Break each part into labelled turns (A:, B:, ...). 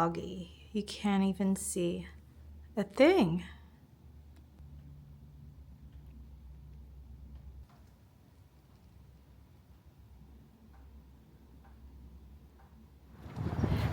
A: foggy. You can't even see a thing.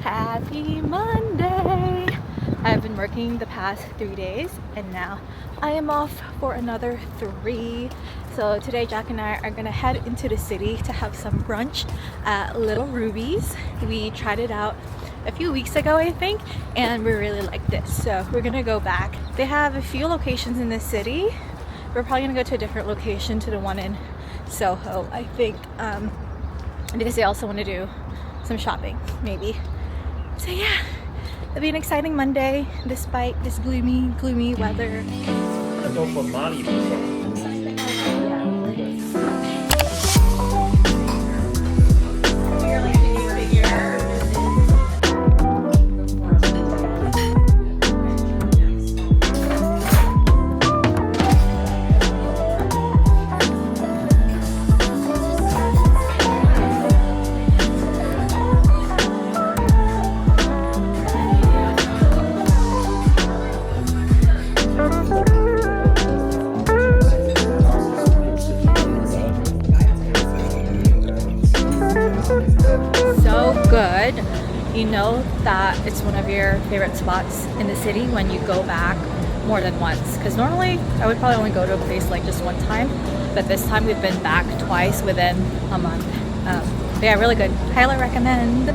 A: Happy Monday! I've been working the past 3 days and now I am off for another 3. So today Jack and I are gonna head into the city to have some brunch at Little Ruby's. We tried it out a few weeks ago, I think, and we really liked it. So we're gonna go back. They have a few locations in the city. We're probably gonna go to a different location, to the one in Soho, I think, because they also want to do some shopping, maybe. So yeah, it'll be an exciting Monday despite this gloomy weather.
B: I go for Mali before.
A: Good. You know that it's one of your favorite spots in the city when you go back more than once, because normally I would probably only go to a place like just one time, but this time we've been back twice within a month. But yeah, really good. Highly recommend.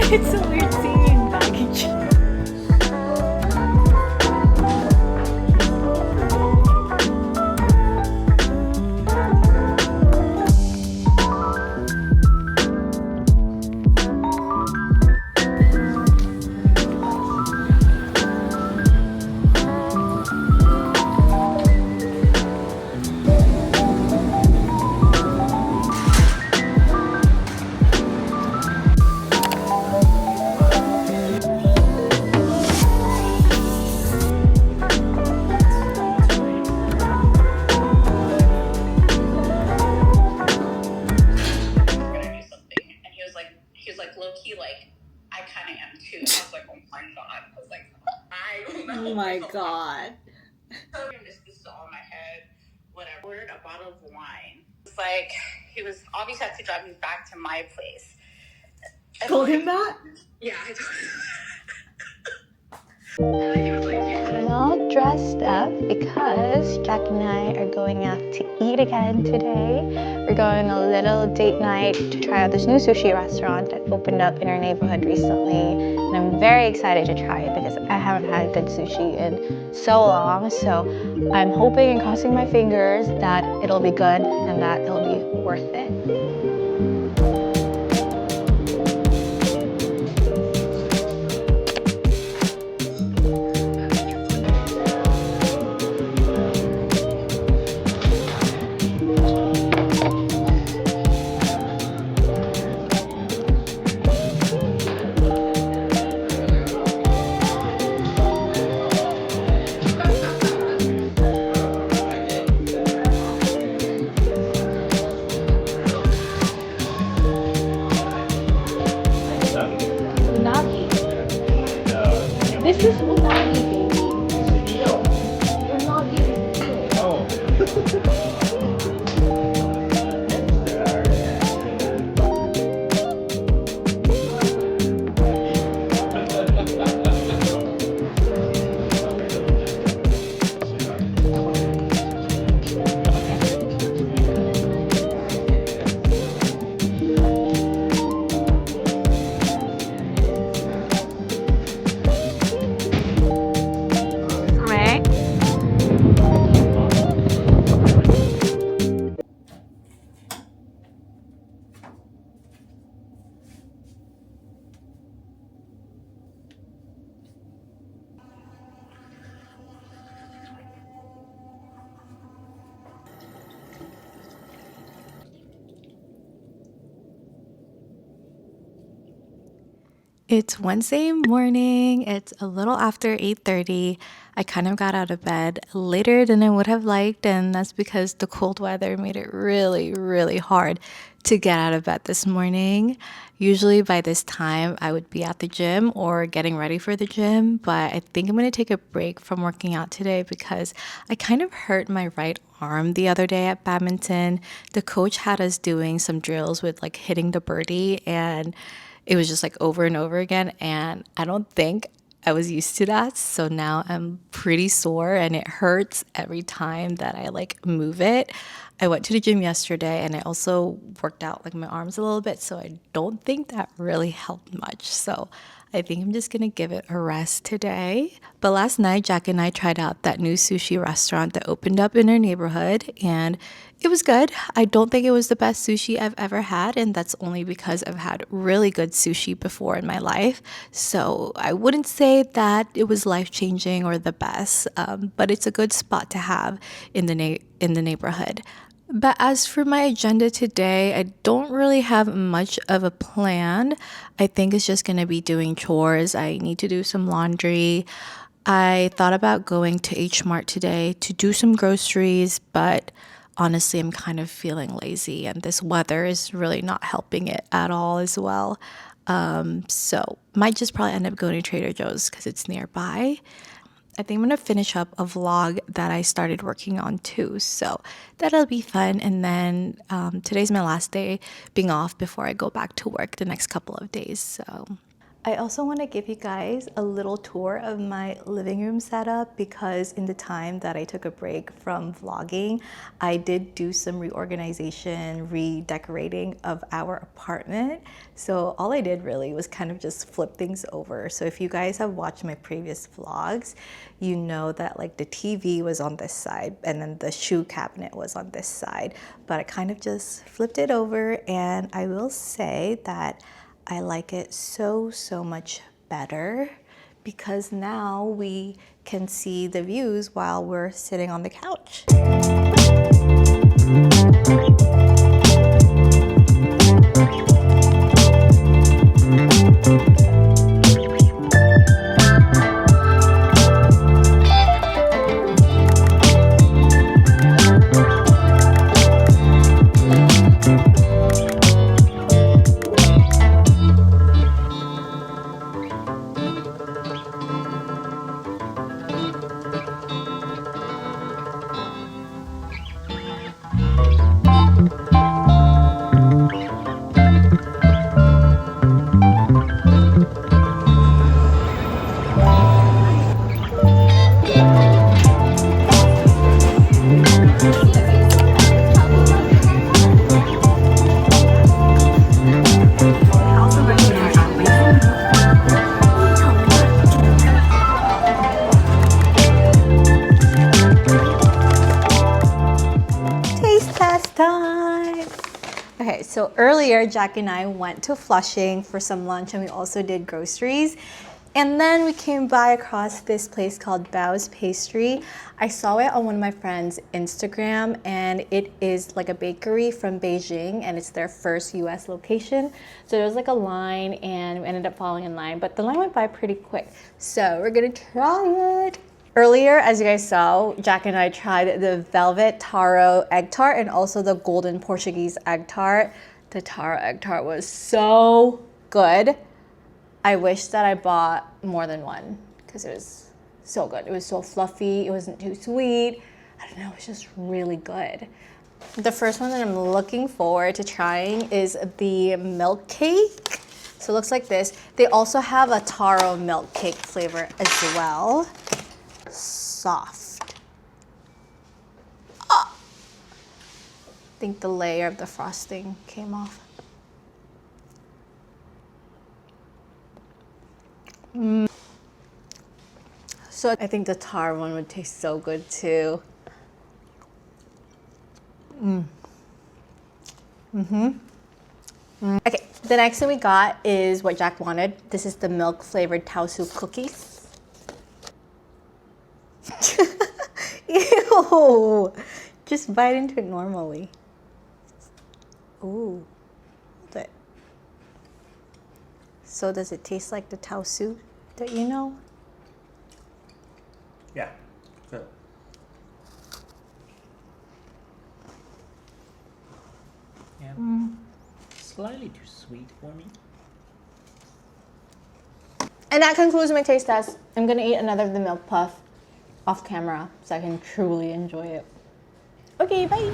A: It's so weird seeing baggage. Oh my god.
C: This is all in my head. When I ordered a bottle of wine, it's like he was obviously had to drive me back to my place.
A: Told him that?
C: Yeah, I told him.
D: I'm all dressed up because Jack and I are going out to eat again today. We're going on a little date night to try out this new sushi restaurant that opened up in our neighborhood recently. And I'm very excited to try it because I haven't had good sushi in so long. So I'm hoping and crossing my fingers that it'll be good and that it'll be worth it.
A: It's Wednesday morning. It's a little after 8:30. I kind of got out of bed later than I would have liked, and that's because the cold weather made it really, really hard to get out of bed this morning. Usually by this time, I would be at the gym or getting ready for the gym, but I think I'm going to take a break from working out today because I kind of hurt my right arm the other day at badminton. The coach had us doing some drills with like hitting the birdie, and it was just like over and over again, and I don't think I was used to that. So now I'm pretty sore and it hurts every time that I like move it. I went to the gym yesterday and I also worked out like my arms a little bit, so I don't think that really helped much. So I think I'm just gonna give it a rest today. But last night, Jack and I tried out that new sushi restaurant that opened up in our neighborhood, and it was good. I don't think it was the best sushi I've ever had, and that's only because I've had really good sushi before in my life. So I wouldn't say that it was life-changing or the best, but it's a good spot to have in the neighborhood. But as for my agenda today, I don't really have much of a plan. I think it's just going to be doing chores. I need to do some laundry. I thought about going to H Mart today to do some groceries, but honestly, I'm kind of feeling lazy, and this weather is really not helping it at all as well. So might just probably end up going to Trader Joe's because it's nearby. I think I'm gonna finish up a vlog that I started working on too, so that'll be fun. And then today's my last day being off before I go back to work the next couple of days. So I also want to give you guys a little tour of my living room setup because in the time that I took a break from vlogging, I did do some reorganization, redecorating of our apartment. So all I did really was kind of just flip things over. So if you guys have watched my previous vlogs, you know that like the TV was on this side and then the shoe cabinet was on this side. But I kind of just flipped it over, and I will say that I like it so much better because now we can see the views while we're sitting on the couch. Time. Okay, so earlier Jack and I went to Flushing for some lunch, and we also did groceries. And then we came by across this place called Bow's Pastry. I saw it on one of my friends' Instagram, and it is like a bakery from Beijing, and it's their first US location. So there was like a line, and we ended up following in line, but the line went by pretty quick. So we're gonna try it. Earlier, as you guys saw, Jack and I tried the velvet taro egg tart and also the golden Portuguese egg tart. The taro egg tart was so good. I wish that I bought more than one because it was so good. It was so fluffy, it wasn't too sweet. I don't know, it was just really good. The first one that I'm looking forward to trying is the milk cake. So it looks like this. They also have a taro milk cake flavor as well. Soft. Oh. I think the layer of the frosting came off. So I think the taro one would taste so good too. Okay, the next thing we got is what Jack wanted. This is the milk flavored Taosu cookies. Ew! Just bite into it normally. Ooh, hold it. So does it taste like the tau soup that you know?
B: Yeah. Good. Yeah. Slightly too sweet for me.
D: And that concludes my taste test. I'm gonna eat another of the milk puff off camera so I can truly enjoy it. Okay, bye.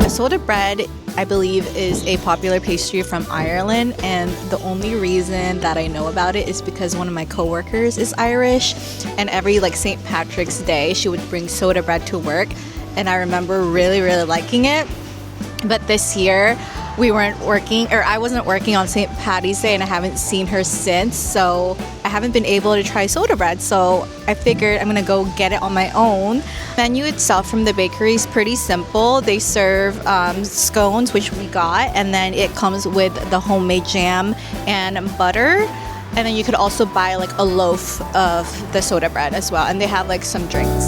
A: Soda bread, I believe, is a popular pastry from Ireland, and the only reason that I know about it is because one of my coworkers is Irish, and every like St. Patrick's Day she would bring soda bread to work, and I remember really liking it. But this year we weren't working, or I wasn't working on St. Patty's Day, and I haven't seen her since, so I haven't been able to try soda bread. So I figured I'm gonna go get it on my own. The menu itself from the bakery is pretty simple. They serve scones, which we got, and then it comes with the homemade jam and butter. And then you could also buy like a loaf of the soda bread as well, and they have like some drinks.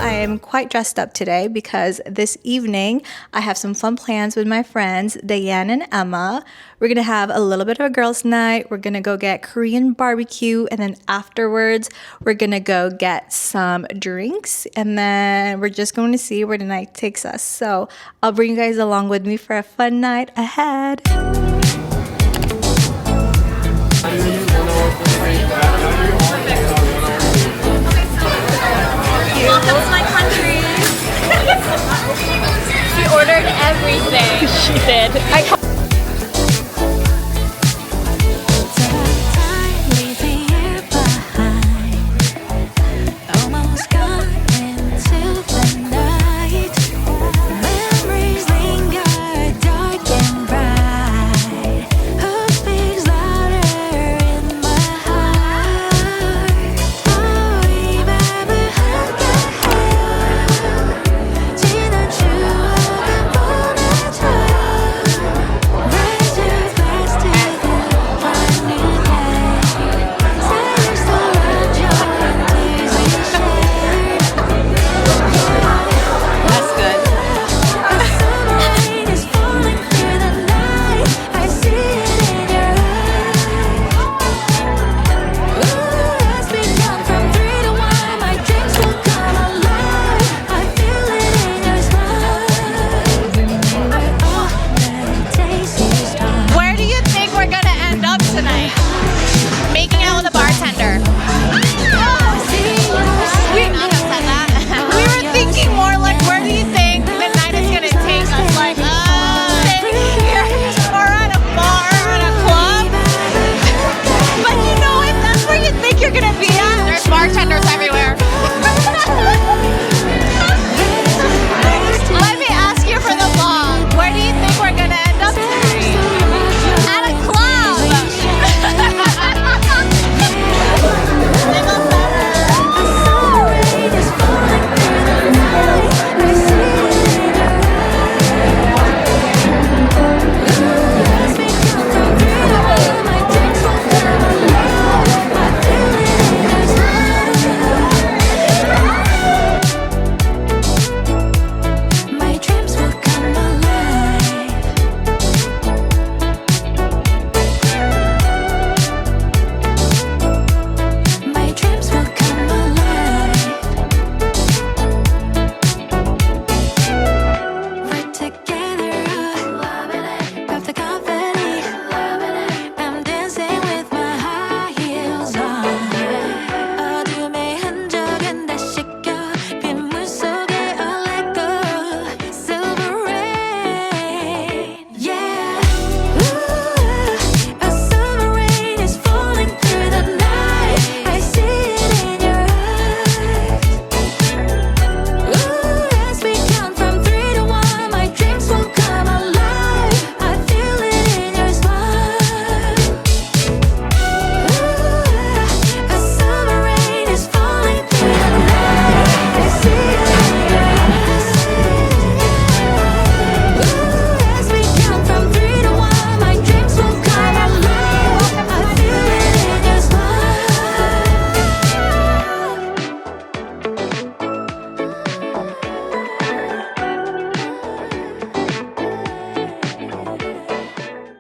A: I'm quite dressed up today because this evening I have some fun plans with my friends Diane and Emma. We're gonna have a little bit of a girls' night. We're gonna go get Korean barbecue, and then afterwards we're gonna go get some drinks, and then we're just going to see where the night takes us. So I'll bring you guys along with me for a fun night ahead.
E: Welcome to my country. She ordered everything.